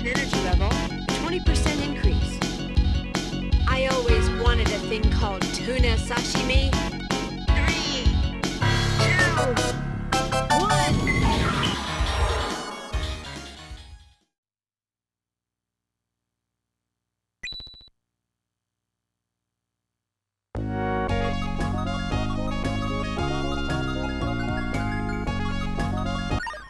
an energy level, a 20% increase. I always wanted a thing called tuna sashimi. 3, 2, 1.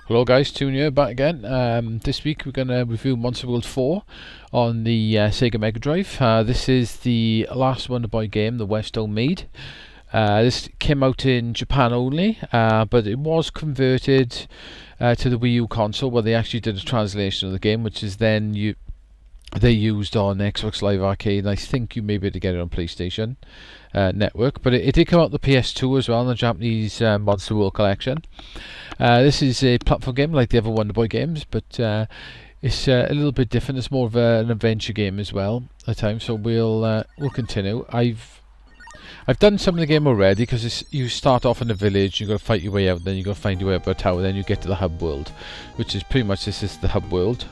Hello guys, Toon here, back again. This week we're going to review Monster World 4 on the Sega Mega Drive. This is the last Wonder Boy game the Westone made. This came out in Japan only, but it was converted to the Wii U console where they actually did a translation of the game, which is then they used on Xbox Live Arcade, and I think you may be able to get it on PlayStation Network. But it did come out on the PS2 as well in the Japanese Monster World collection. This is a platform game like the other Wonder Boy games, but it's a little bit different. It's more of an adventure game as well at times. So we'll continue. I've done some of the game already because you start off in a village, you got to fight your way out, then you got to find your way up a tower, then you get to the hub world, which is pretty much this is the hub world.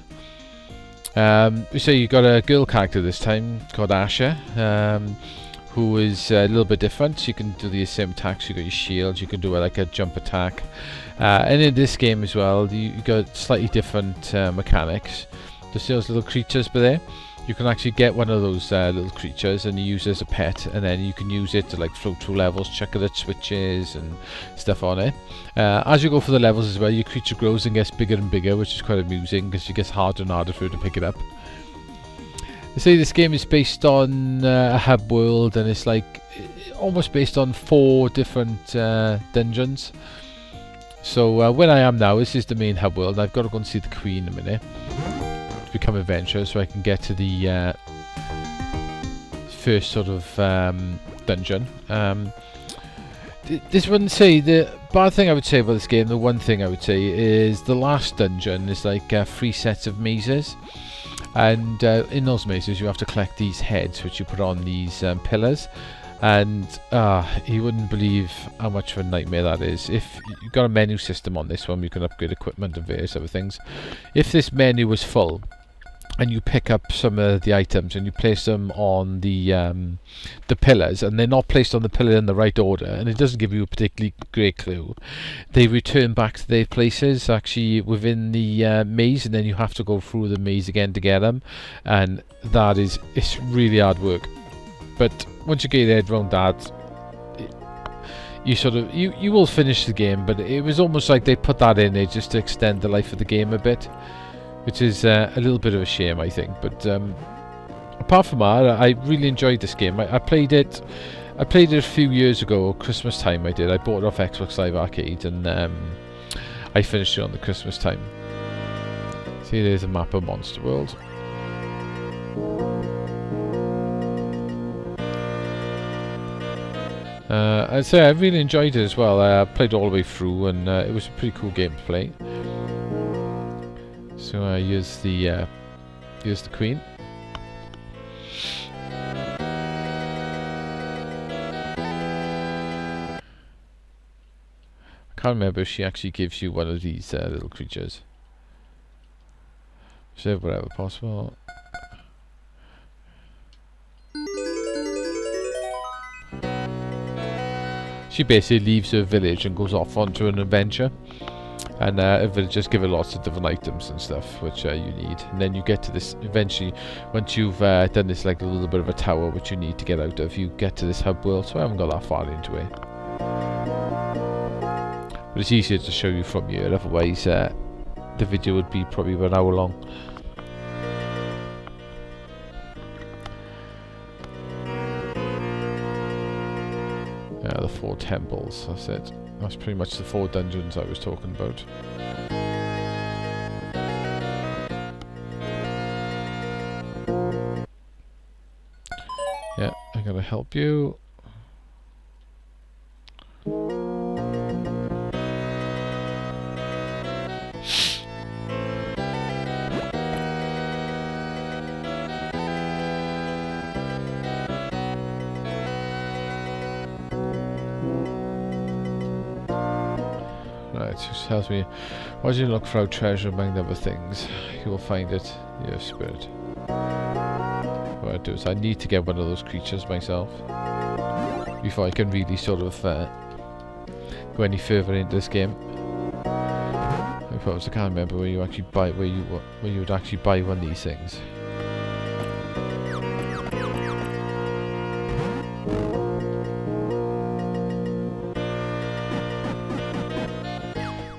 So you got a girl character this time called Asha, who is a little bit different. You can do the same attacks. You got your shield. You can do like a jump attack, and in this game as well, you got slightly different mechanics. There's those little creatures, but there you can actually get one of those little creatures and you use it as a pet, and then you can use it to like float through levels, check it at switches and stuff on it. As you go for the levels as well, your creature grows and gets bigger and bigger, which is quite amusing because it gets harder and harder for you to pick it up. They say this game is based on a hub world, and it's like almost based on 4 different dungeons. So where I am now, this is the main hub world. I've got to go and see the Queen in a minute to become adventurous, so I can get to the first sort of dungeon. This wouldn't say the bad thing I would say about this game. The one thing I would say is the last dungeon is like 3 sets of mazes. And in those mazes you have to collect these heads which you put on these pillars, and you wouldn't believe how much of a nightmare that is. If you've got a menu system on this one, you can upgrade equipment and various other things. If this menu was full and you pick up some of the items and you place them on the pillars, and they're not placed on the pillar in the right order, and it doesn't give you a particularly great clue, they return back to their places actually within the maze, and then you have to go through the maze again to get them, and it's really hard work. But once you get your head around that, you will finish the game. But it was almost like they put that in there just to extend the life of the game a bit, which is a little bit of a shame, I think. But apart from that, I really enjoyed this game. I played it a few years ago, Christmas time. I bought it off Xbox Live Arcade, and I finished it on the Christmas time. See, there's a map of Monster World. I'd say I really enjoyed it as well. I played all the way through, and it was a pretty cool game to play. So here's the Queen. I can't remember if she actually gives you one of these little creatures. So whatever possible. She basically leaves her village and goes off onto an adventure, and villagers give her lots of different items and stuff which you need, and then you get to this eventually. Once you've done this like a little bit of a tower which you need to get out of, you get to this hub world. So I haven't got that far into it, but it's easier to show you from here, otherwise the video would be probably about an hour long. The 4 temples, that's it. That's pretty much the 4 dungeons I was talking about. Yeah, I gotta help you. It tells me, why do you look for our treasure among other things? You will find it, your spirit. What I do is I need to get one of those creatures myself before I can really sort of go any further into this game. I can't remember where you actually buy where you would actually buy one of these things.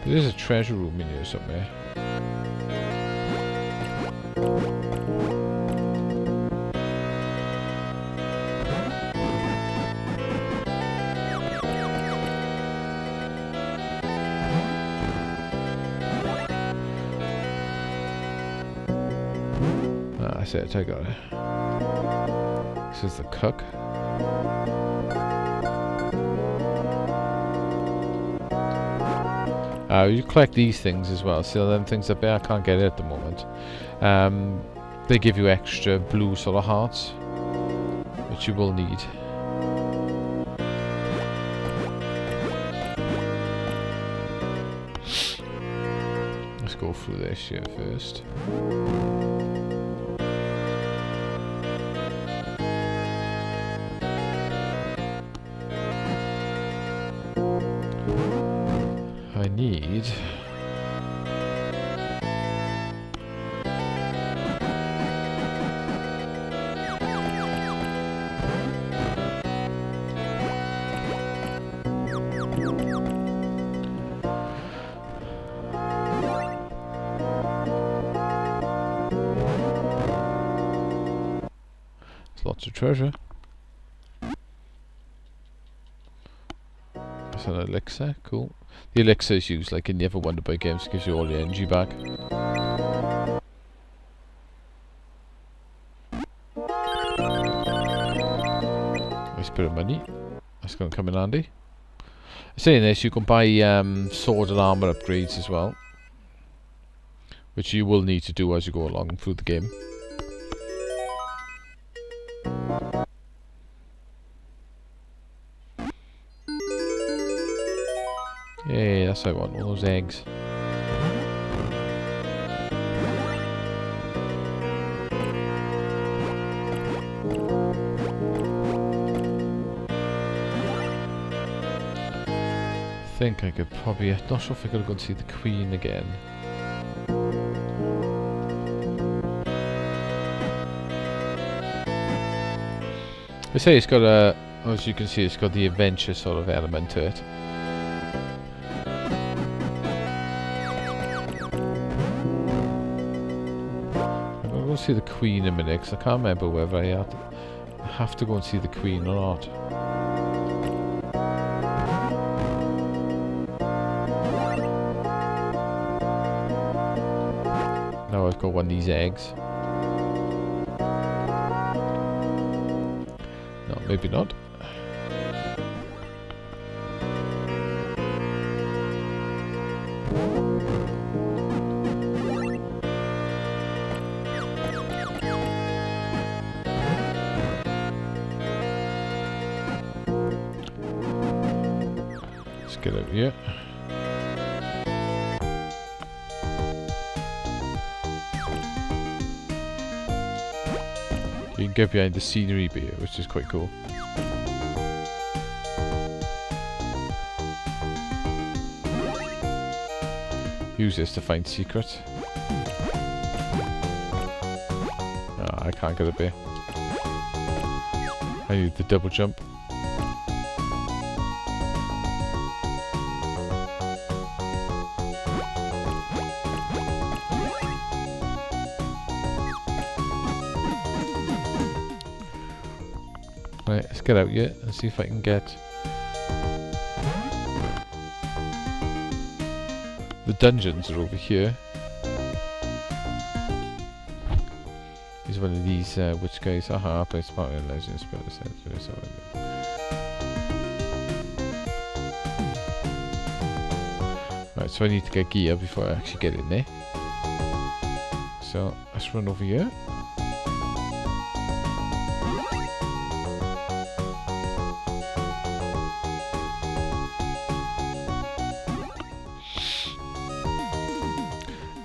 There is a treasure room in here somewhere. That's it, I got it. This is the cook. You collect these things as well. See them things up there? I can't get it at the moment. They give you extra blue sort of hearts, which you will need. Let's go through this here first. I need lots of treasure. That's an elixir, cool. The elixir is used like in the other Wonder Boy games, gives you all your energy back. Nice bit of money. That's going to come in handy. Saying this, you can buy sword and armor upgrades as well, which you will need to do as you go along through the game. Hey, that's what I want, all those eggs. I think I could probably, I'm not sure if I could go and see the Queen again. I say it's got a, as you can see, it's got the adventure sort of element to it. I'll see the Queen in a minute, because I can't remember whether I have to go and see the Queen or not. Now I've got one of these eggs. No, maybe not. Get out here. You can get behind the scenery bit, which is quite cool. Use this to find secrets. Oh, I can't get up here. I need the double jump. Right, let's get out here and see if I can get the dungeons are over here. He's one of these witch guys. Aha, play smart and legend spell the sense. Right, so I need to get gear before I actually get in there. So let's run over here.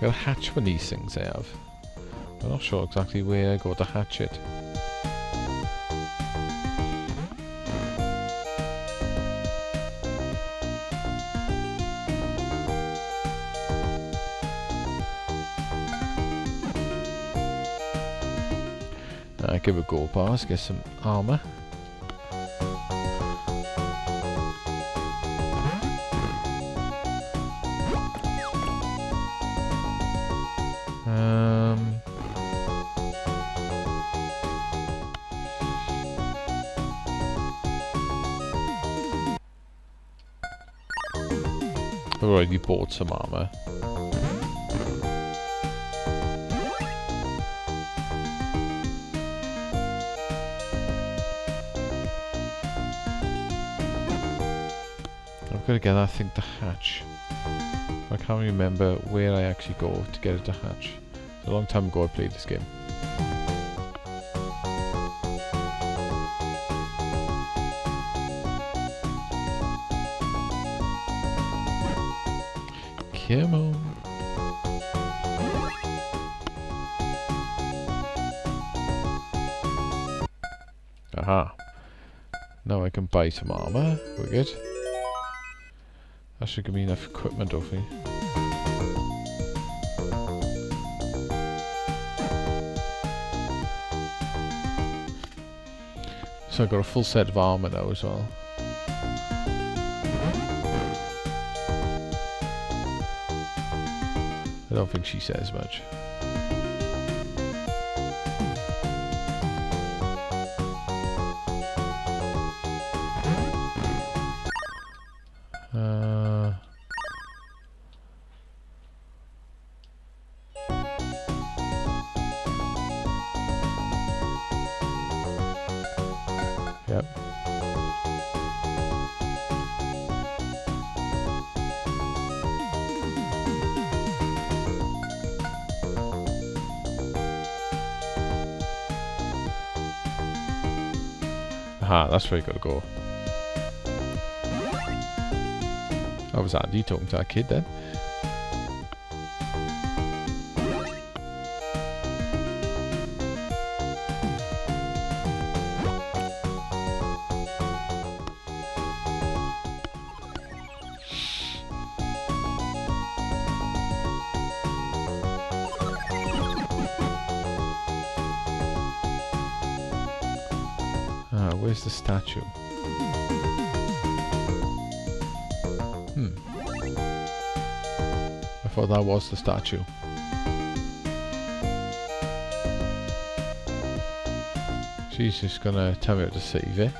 got a hatch for these things I have. I'm not sure exactly where I go to hatch it. Give a gold bars, get some armor. I've already bought some armor. I've got to get that thing to hatch. I can't remember where I actually go to get it to hatch. It's a long time ago I played this game. Come on. Aha. Now I can buy some armor. We're good. That should give me enough equipment, hopefully. So I've got a full set of armor now as well. I don't think she says much. Yep. Aha, that's where you gotta go. I was Andy talking to that kid then. Where's the statue? I thought that was the statue. She's just gonna tell me how to save it.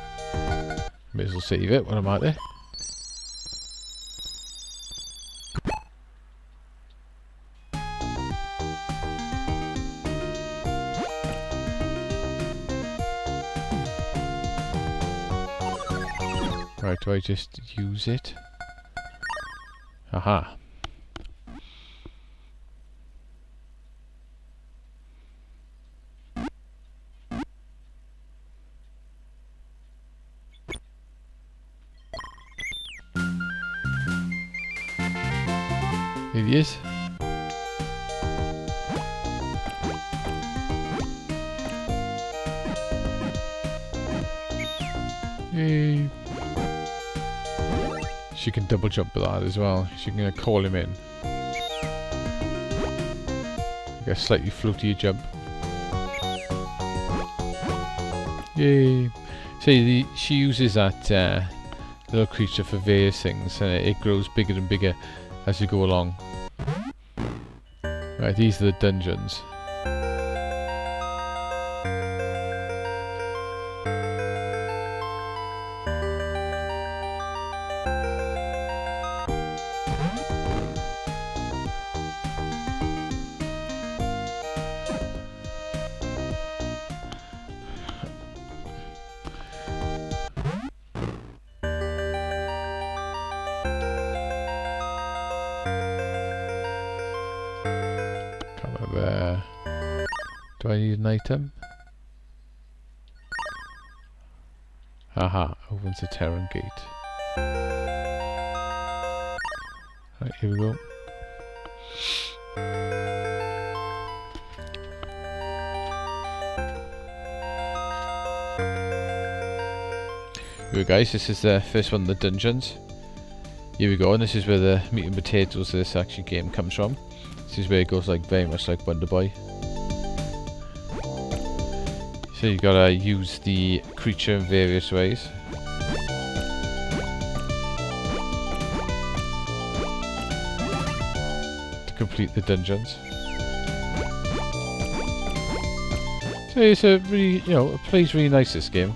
May as well save it when I'm out there. Right, do I just use it? Aha. Here he is. Yay. She can double jump with that as well. She can call him in. Like a slightly floaty jump. Yay! See, she uses that little creature for various things, and it grows bigger and bigger as you go along. Right, these are the dungeons. Do I need an item? Haha, opens the Terran gate. Right, here we go. Here we go, guys, this is the first one of the dungeons. Here we go, and this is where the meat and potatoes of this actually game comes from. This is where it goes like very much like Wonder Boy. So you gotta use the creature in various ways. To complete the dungeons. So it's a really, you know, it plays really nice, this game.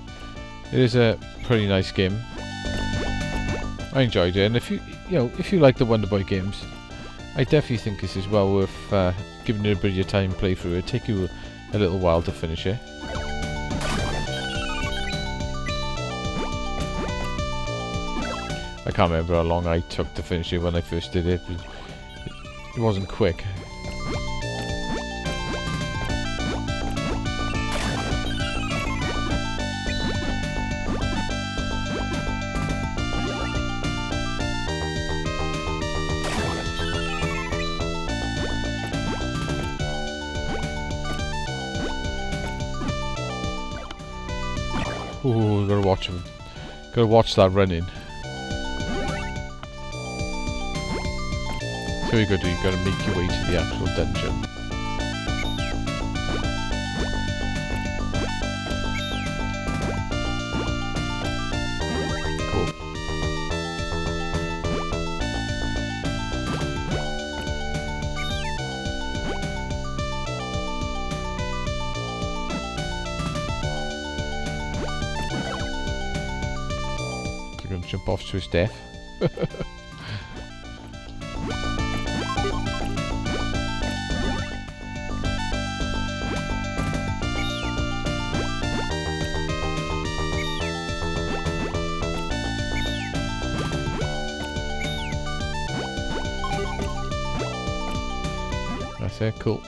It is a pretty nice game. I enjoyed it, and if you if you like the Wonder Boy games, I definitely think this is well worth giving it a bit of your time play through. It'll take you a little while to finish it. I can't remember how long I took to finish it when I first did it. It wasn't quick. Ooh, gotta watch him. Gotta watch that running. So you gotta do, you gotta make your way to the actual dungeon. Cool. You're gonna jump off to his death. That's it, cool.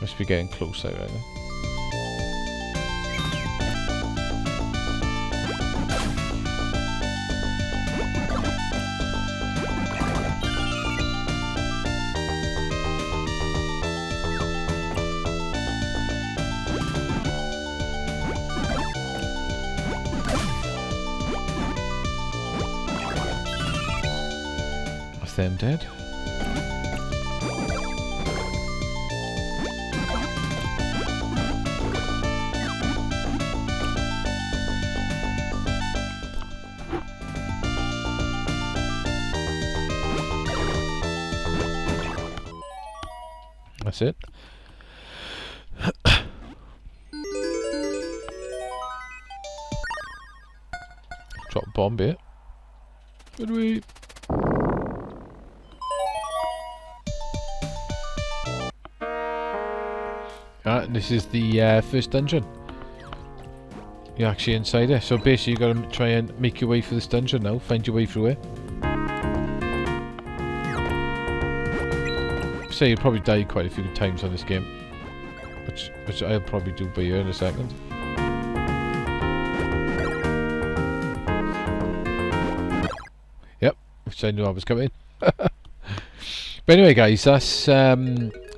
Must be getting closer right now. Them dead. That's it. Drop a bomb here. Good we? And this is the first dungeon. You're actually inside it. So basically you gotta try and make your way through this dungeon now. Find your way through it. Say you'll probably die quite a few times on this game. Which I'll probably do by you in a second. Yep, which I knew I was coming. But anyway guys, that's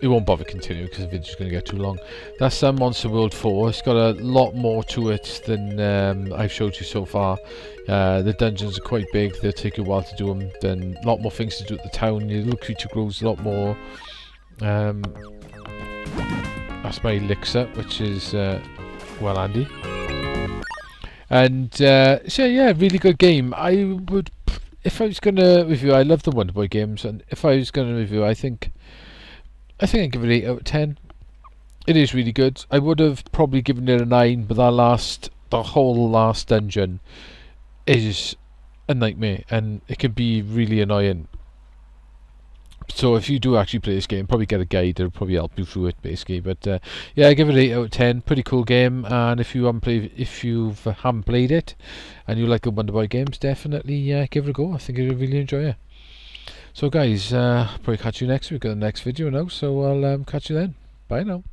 it won't bother continuing because the video's going to get too long. That's Monster World 4. It's got a lot more to it than I've showed you so far. The dungeons are quite big. They'll take you a while to do them. Then a lot more things to do at the town. Your little creature grows a lot more. That's my elixir, which is well handy. And so yeah, really good game. I would, if I was going to review, I love the Wonder Boy games, and if I was going to review, I think I'd give it 8 out of 10. It is really good. I would have probably given it a 9, but the whole last dungeon is a nightmare, and it can be really annoying. So if you do actually play this game, probably get a guide. It'll probably help you through it, basically. But yeah, I give it 8 out of 10. Pretty cool game. And if you haven't played it, and you like the Wonder Boy games, definitely give it a go. I think you'll really enjoy it. So guys, probably catch you next week on the next video now. So I'll catch you then. Bye now.